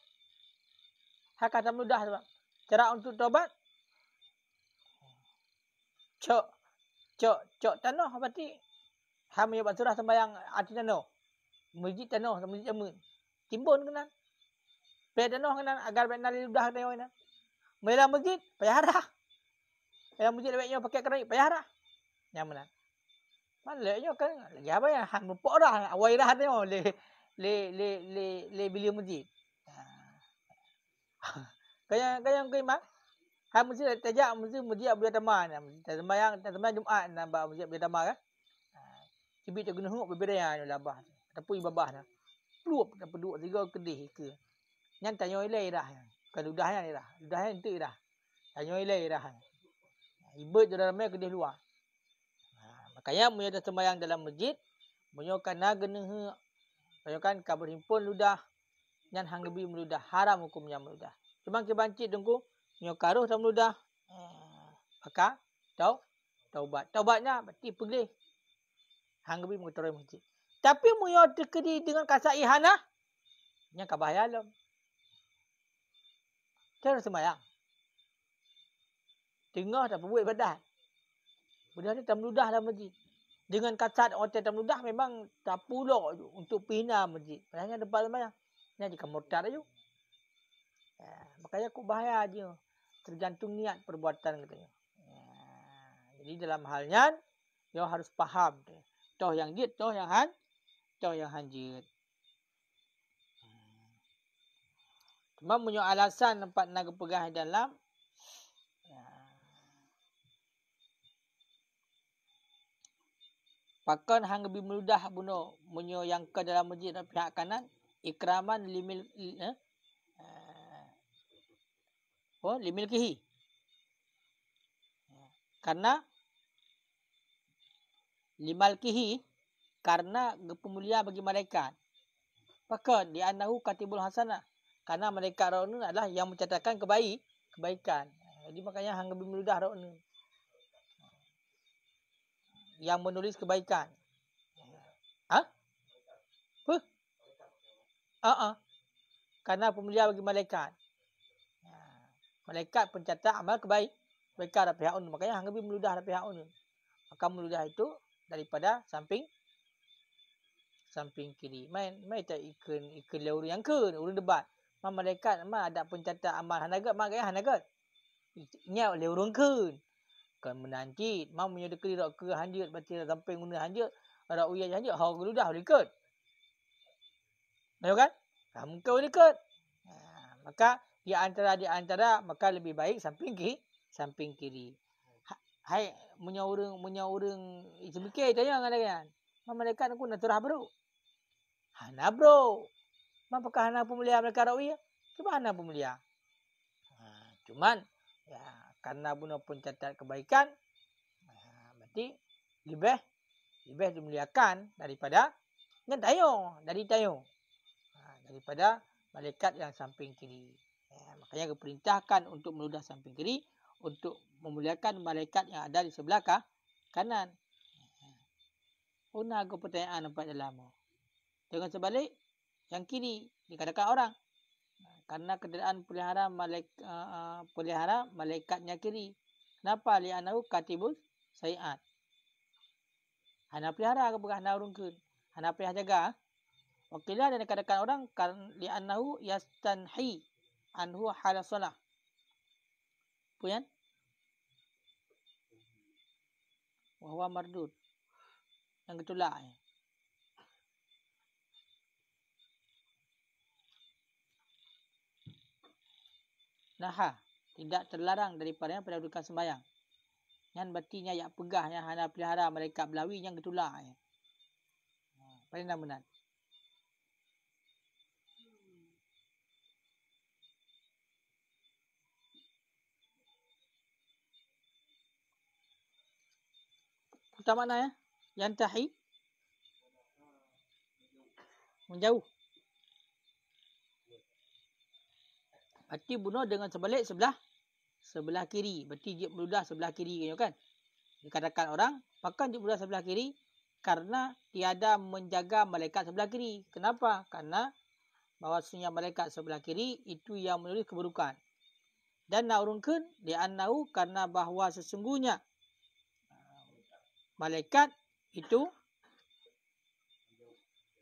Hak kata meludah. Teman. Cara untuk taubat, cok tanah berarti. Ham yang surah sembahyang arti tanah. Masjid tanah, masjid jamun. Timbun kena. Payah tanah kena agar benar ludah tanah kena. Mela masjid payah harah. Mela masjid lebihnya pakai kerai payah harah. Yang mana? Mana lebihnya kan lagi apa ya? Han mupok dah. Awai dah tengok le bilik masjid. Kayang mak. Han masjid tajak masjid boleh tamah. Sembahyang Jumaat nampak masjid boleh tamah kan? Cibit tu guna huk berbeda ni labah. Tapi babah dah. Plup dah peduk tiga kedih ke. Nyan tanyo ilai dah. Kalau ludahnya ni dah. Ludahnya entik dah. Tanyo ilai dah. Ibet dalam mai kedih luar. Makanya munyo dah sembahyang dalam masjid, munyo kana geuneung munyo kan ka berhimpun ludah nyan hang lebih meludah, haram hukumnya meludah. Cuma ke bancit dengku munyo karuh dalam meludah. Maka taubat. Taubatnya berarti pergi. Hang lebih mengotori masjid. Tapi munyo terkedi dengan kasar ihanah, nya ka bahaya lom. Terus sembahyang. Tengah tak buat ibadat. Budak ni tak meludah dalam masjid. Dengan kasar orang tak meludah memang tak pulak untuk pina masjid. Padahal depan sembahyang. Nya jika murtad aja. Makanya aku bahaya aja. Tergantung niat perbuatan katanya. Jadi dalam halnya, you harus faham. Toh yang jid, toh yang hanjit. Cuma punya alasan nampak nak pegah dalam. Pakan hang lebih meludah bunuh munyo yang ke dalam masjid dan pihak kanan ikraman limil limilkihi. Karena limalkihi, karena pemulia bagi malaikat. Maka di anahu katibul hasanah, karena malaikat Ra'un adalah yang mencatatkan kebaikan. Jadi makanya hang lebih meludah Ra'un, yang menulis kebaikan. Karena pemulia bagi malaikat. Malaikat pencatat amal kebaikan ada pihak unun. Makanya hang lebih meludah ada pihak unun. Maka meludah itu daripada samping kiri. Main tak ikun lauri yang ke urun debat. Malaikat ada pencatat amal hanagat, makanya hanagat. Ingat oleh urung kun. Kan menanti mau menyedekali rak ke hanjut baca sampai guna hanjut. Rak uyah hanjut hau geludah ikut. Tahu kan? Mungkin boleh ikut. Maka di antara maka lebih baik samping kiri. Hai menyaurung semikir tanya dengan kan. Malaikat aku nak turah bro. Hana bro. Apakah hana pemulia mereka rawi? Cuba hana pemulia. Cuman ya karena guna pun catat kebaikan berarti lebih dimuliakan daripada dari tayo. Daripada malaikat yang samping kiri. Makanya diperintahkan untuk meludah samping kiri untuk memuliakan malaikat yang ada di sebelah kanan. Una aku pertanyaan nampak dalam. Dengan sebalik yang kiri dikatakan orang. Karena keadaan pelihara malaikatnya kiri. Kenapa? Li'anahu katibus sayiat. Hana pelihara ke bukan hana urungkeun. Hana pelihara jaga. Wakilah dan dikatakan orang li'anahu yastanhi anhu hala salah. Puyan? Wahwa mardud. Yang itulah. Naha. Tidak terlarang daripadanya pada dudukan sembahyang. Yang berarti yang pegah yang hana pelihara malaikat belawi yang itulah. Paling benar. Pertama mana ya? Yang tahi menjauh. Berarti bunuh dengan sebalik sebelah kiri. Berarti dia meludah sebelah kiri kan? Dikatakan orang pakan dia meludah sebelah kiri karena tiada menjaga malaikat sebelah kiri. Kenapa? Karena bahawasanya malaikat sebelah kiri itu yang menulis keburukan. Dan naurungkeun li'annahu karena bahawa sesungguhnya malaikat itu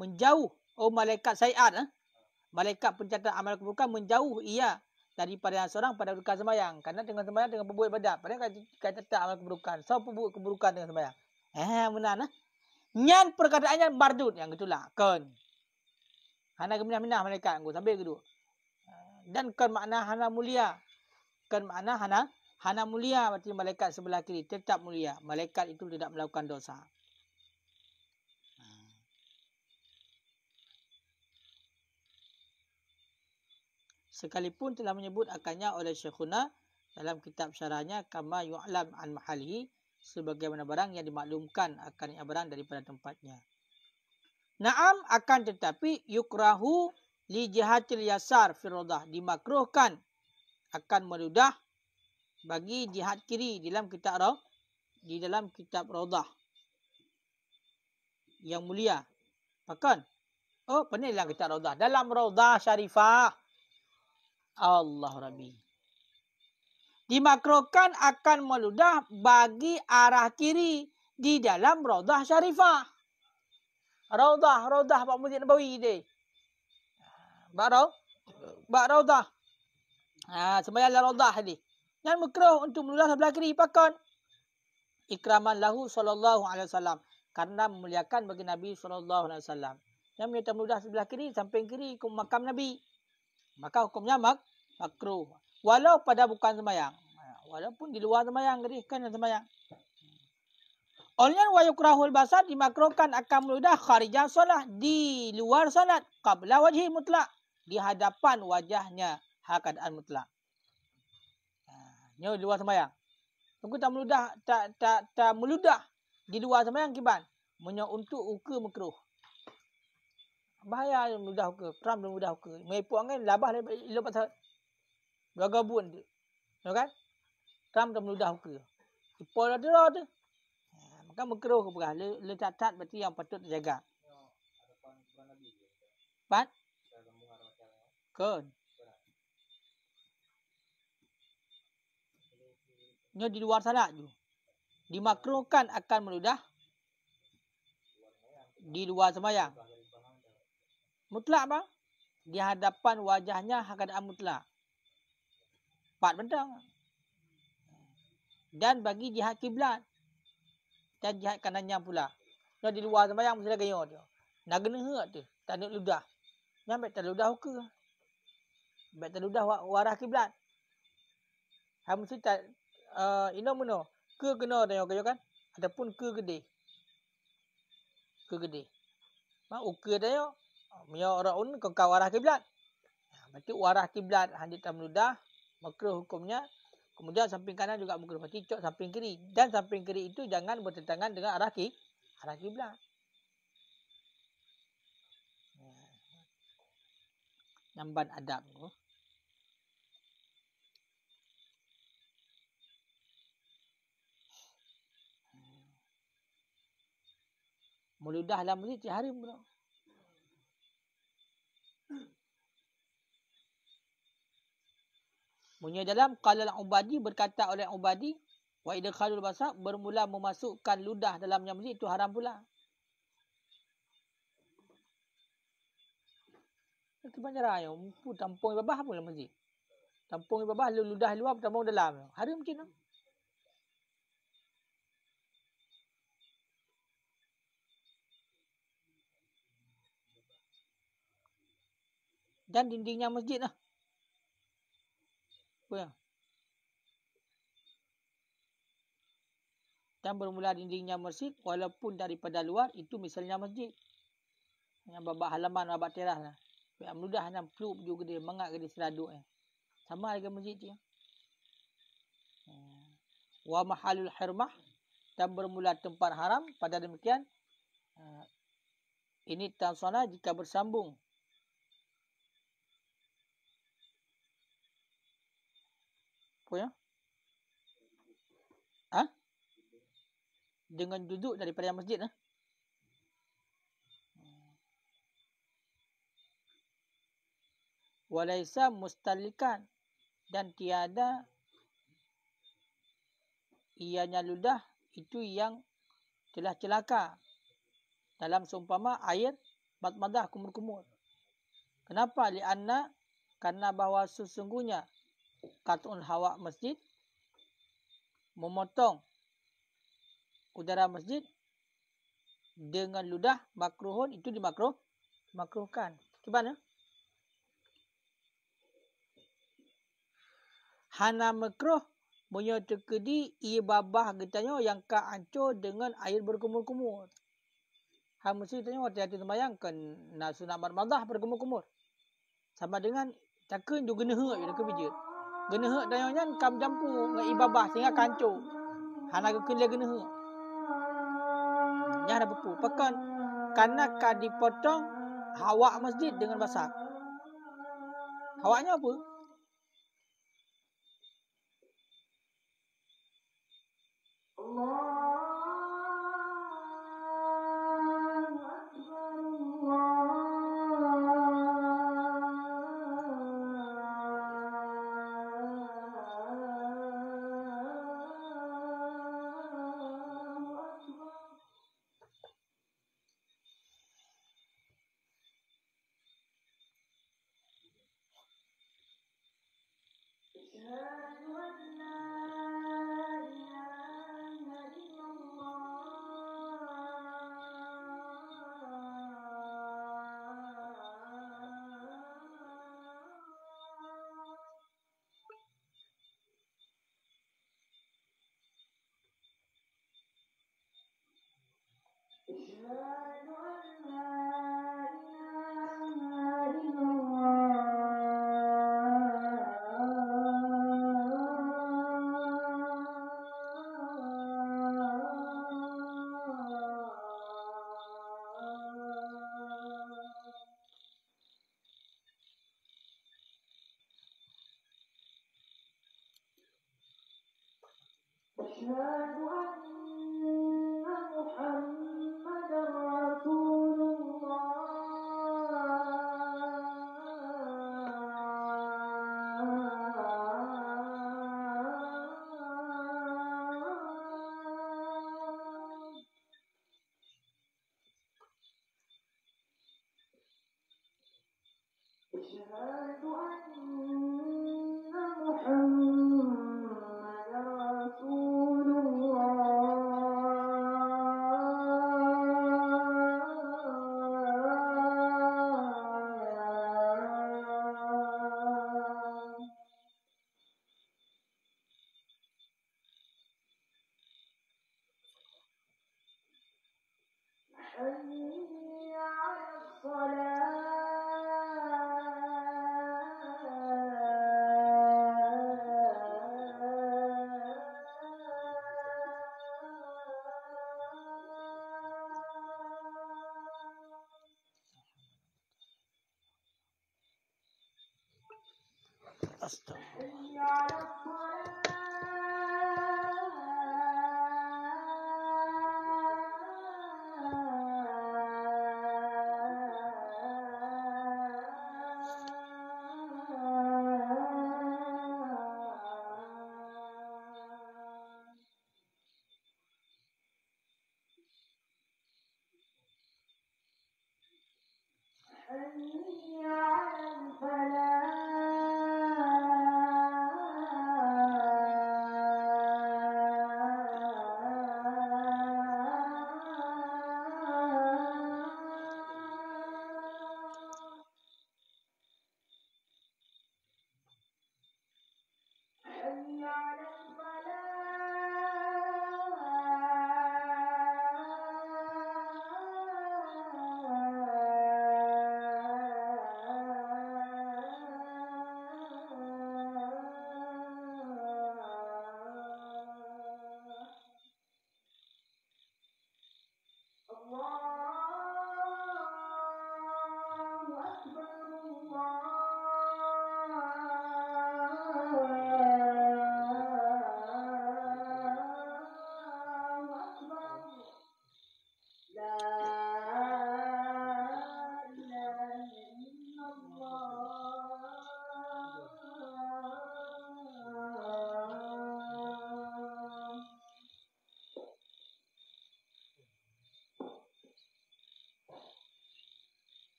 menjauh. Oh, malaikat sayiat. Malaikat pencatat amal keburukan menjauh ia daripada yang seorang pada dudukan sembahyang. Kerana dengan sembahyang dengan berbuat ibadat. Padahal catat amal keburukan. So, berbuat keburukan dengan sembahyang. Benar lah. Nyan perkataannya mardud. Yang itulah. Kan. Hana keminah-minah malaikat. Sambil kedua. Dan kan makna hana mulia. Kan makna hana mulia. Berarti malaikat sebelah kiri. Tetap mulia. Malaikat itu tidak melakukan dosa. Sekalipun telah menyebut akannya oleh Syekhuna dalam kitab syarahnya kama yu'lam an mahalihi sebagaimana barang yang dimaklumkan akan barang daripada tempatnya. Naam akan tetapi yukrahu li jihatil yasar fi rodah dimakruhkan akan meludah bagi jihad kiri di dalam kitab rodah yang mulia. Bahkan pernah dalam kitab rodah dalam rodah syarifah Allah Rabbi. Dimakruhkan akan meludah bagi arah kiri di dalam Raudah Syarifah. Raudah Pak Masjid Nabawi dia. Bak Raudah. Sembahyang Raudah ni. Yang makruh untuk meludah sebelah kiri pakan. Ikraman lahu sallallahu alaihi wasallam. Karena memuliakan bagi Nabi sallallahu alaihi wasallam. Yang menyerta meludah sebelah kiri samping kiri ke makam Nabi. Maka hukumnya makruh. Walau pada bukan sembahyang. Walaupun di luar sembahyang. Kan sembahyang. Olehnya wa yukrahul basar dimakruhkan akan meludah kharijah solat. Di luar solat. Qabla wajhi mutlak. Di hadapan wajahnya hakadaan mutlak. Ini di luar sembahyang. Tunggu tak meludah. Tak meludah. Di luar sembahyang kiban. Untuk uka makruh. Bahaya meludah uka. Peram meludah uka. Mepuk kan labah lepas pasal. Bergabun dia. Tahu kan? Peram tak meludah uka. Ipol ada tu. Maka makruh ke perah. Letak berarti yang patut dijaga. Pat? Kan? Ini di luar salat tu. Dimakruhkan akan meludah di luar sembahyang. Mutlak bang. Di hadapan wajahnya hakadaan mutlak. Pat bentang. Dan bagi jihad kiblat. Dan jihad kanannya pula. Dia di luar sembahyang mesti gaya dia. Nak kena hak tu. Tak ada ludah. Nyampe tak ludah ke. Baik tak ludah warah kiblat. Ha mesti tak ino muno. Ke kena tanya kaya kan. Ataupun ke gede. Ke gede. Mak uke tanya. Mia orang un kau warah kiblat. Berarti warah kiblat hanya tak meludah. Makruh hukumnya. Kemudian samping kanan juga makruh. Berarti cok samping kiri. Dan samping kiri itu jangan bertentangan dengan arah kiblat. Namban adab tu. Meludah dalam masjid cik harim pula. Bunyi dalam qala al-Ubadi berkata oleh Ubadi wa idkhalul basar bermula memasukkan ludah dalamnya masjid itu haram pula. Itu banyak raya, tampung babah pun dalam masjid. Tampung babah ludah luar tampung dalam. Haram macam tu. Dan dindingnya masjid lah. Apa ya? Dan bermula dindingnya masjid walaupun daripada luar itu misalnya masjid. Yang babak halaman, babak teras lah. Yang mudah nak peluk juga dia mengak ke dia seladuk Sama dengan masjid dia. Wa mahalul hirmah dan bermula tempat haram pada demikian ini tansana jika bersambung apa ya? Dengan duduk daripada masjid walaisa mustalikan dan tiada ianya ludah itu yang telah celaka dalam seumpama air madmadah kumur-kumur. Kenapa? Lianna karena bahawa sesungguhnya qat'ul hawa masjid memotong udara masjid dengan ludah makruhun itu dimakruhkan. Gimana? Hana makruh punya tekedi ia babah getanya yang ka ancur dengan air berkumur-kumur. Ha mesti tanya hati-hati sembayangkan nak sunat marmadah berkumur-kumur. Sama dengan cakun juga gena hak je kebijut. Gena hak tanya kam campur dengan ibabah sehingga kancur. Hana ke dia gena hak. Nya ada bepu. Pekan karena ka dipotong hawa masjid dengan basah. Hawanya apa?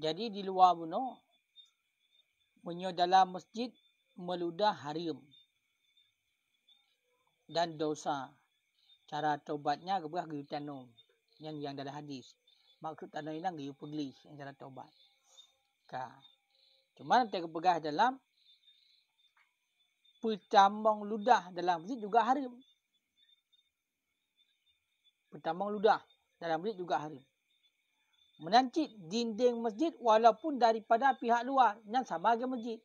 Jadi di luar bunuh, dalam masjid meludah haram dan dosa. Cara taubatnya kebelah giu tanum. Yang dalam hadis. Maksud tanum ini giu peglis yang cara taubat. Cuma nanti kepegah dalam pertambang ludah dalam masjid juga haram. Pertambang ludah dalam masjid juga haram. Menancit dinding masjid walaupun daripada pihak luar. Yang sama dengan masjid.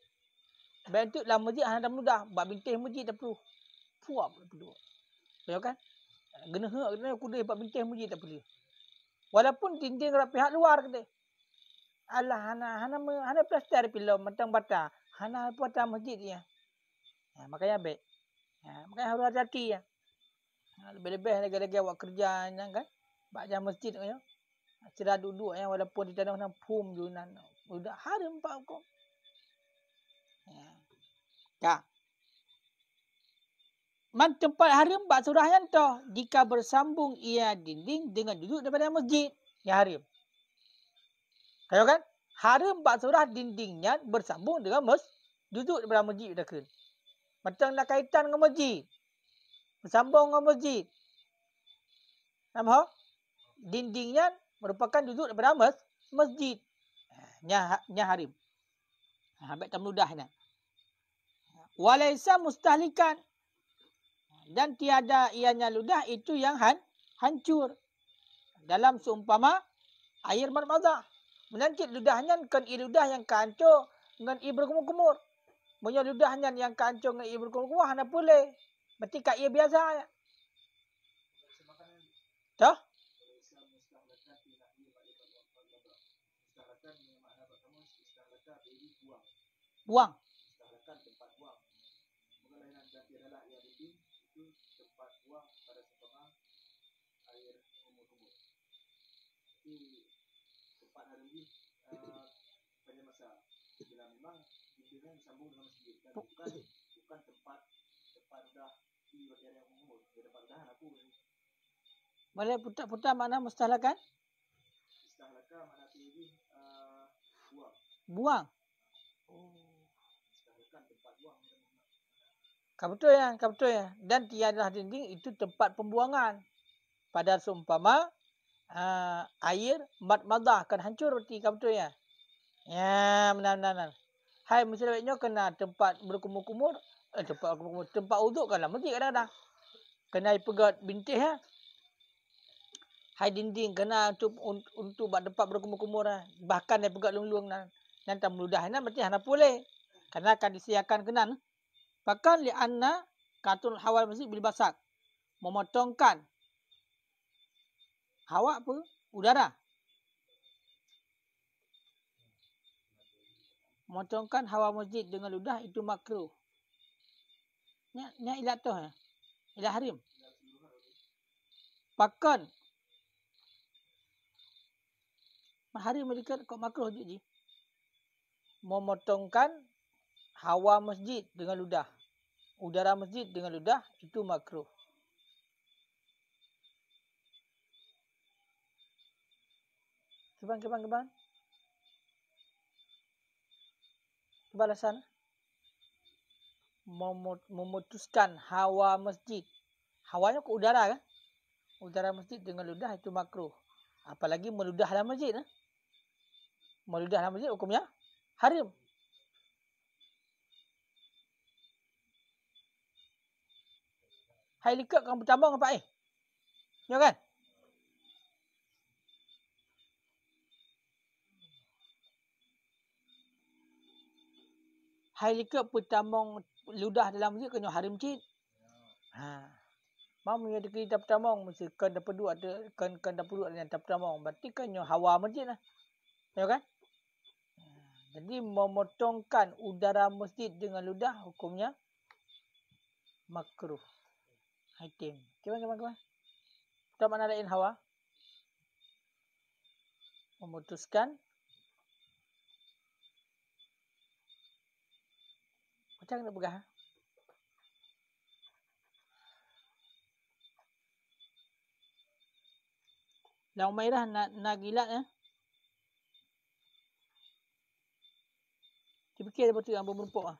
Bentuk dalam masjid hanya mudah. Bak bintih masjid tak perlu. Puap tak perlu. Tahu kan? Gena kudai bak bintih masjid tak perlu. Walaupun dinding dari pihak luar kata. Alah hana plaster pilau mentang bata. Hana puatan masjid dia. Makanya baik. Makanya harus hati-hati ya. Lebih-lebih negara-negara awak kerja kan. Bak jam masjid ya. Cerah duduk yang walaupun di tanah nak pum junan. Udah haram pak hukum. Ya. Man tempat haram bak surah yang toh jika bersambung ia dinding dengan duduk daripada masjid. Ya haram. Tahu kan? Haram bak surah dindingnya bersambung dengan duduk daripada masjid dah kan. Macam nak kaitan dengan masjid. Bersambung dengan masjid. Nampak? Dindingnya merupakan duduk daripada masjid. Nya haram. Baik tak mudah ni. Walaisa mustahlikan. Dan tiada ianya ludah itu yang hancur. Dalam seumpama air marmazah. Menancit ludahnya kan ludah yang kancur dengan ia berkumur-kumur. Punya ludahnya yang kancur dengan ia berkumur-kumur hanya boleh. Berarti kat ia biasa. Toh? Buang. Boleh putar makna mustahilkan? Mustahilkan makna buang. Kau betul ya. Dan tiada dinding itu tempat pembuangan. Pada seumpama air madmadah akan hancur berarti kau betul ya. Ya, benar. Hai mesti baiknya kena tempat berkumur-kumur, tempat uduk kan lah masjid kadang-kadang. Kena pegat bintih ya. Hai dinding kena untuk buat tempat berkumur-kumur lah. Bahkan dia pegat luang-luang nanti meludah nah berarti hana boleh. Karena akan disediakan kenan. Bahkan li'anna katun hawal masjid bil basak. Memotongkan hawa apa? Udara. Memotongkan hawa masjid dengan ludah itu makruh. Ni ilat tu ya. Ilat harim. Bahkan harim mereka kok makruh je. Memotongkan hawa masjid dengan ludah. Udara masjid dengan ludah itu makruh. Kebang. Balasan memutuskan hawa masjid. Hawanya ke udara kan? Udara masjid dengan ludah itu makruh. Apalagi meludah dalam masjid. Meludah dalam masjid hukumnya haram. Hai likat kan bertambang apa ya kan? Hai likat bertambang ludah dalam masjid kena haram cik. Mam yang ada kita pertama mesti kan dapat dua ada kan dapat dua yang pertama berarti kan hawa masjid lah. Ya kan? Jadi memotongkan udara masjid dengan ludah hukumnya makruh. Hakim. Kemana? Kita mana lain hawa? Memutuskan macam nak pegah? Lau Umairah nak gilat ya. Dia fikir betul yang bermerupuk ah.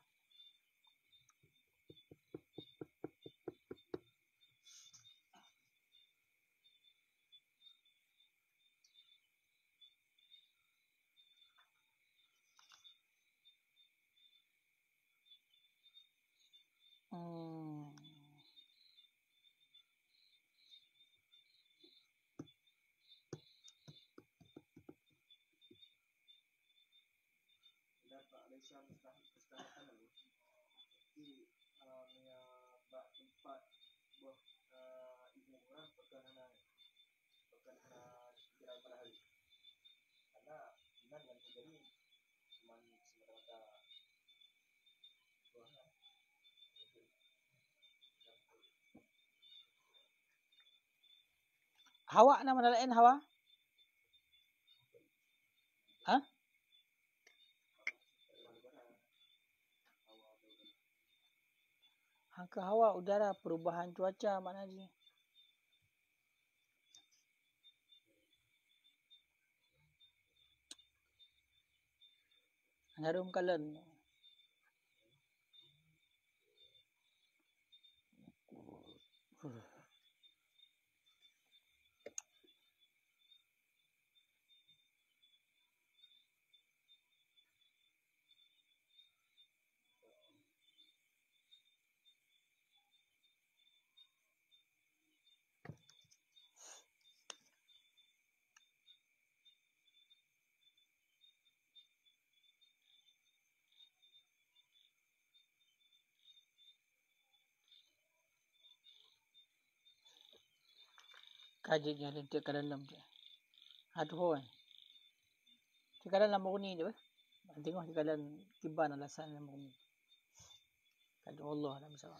Hawa nama lain hawa? Hah? Angka hawa udara perubahan cuaca mana ni? Harum kalen. Kajinya lentik ke dalam je. Aduh kan. Sekarang lama ni je. Tengok sekarang kiban alasan lama ni. Kata Allah dalam masalah.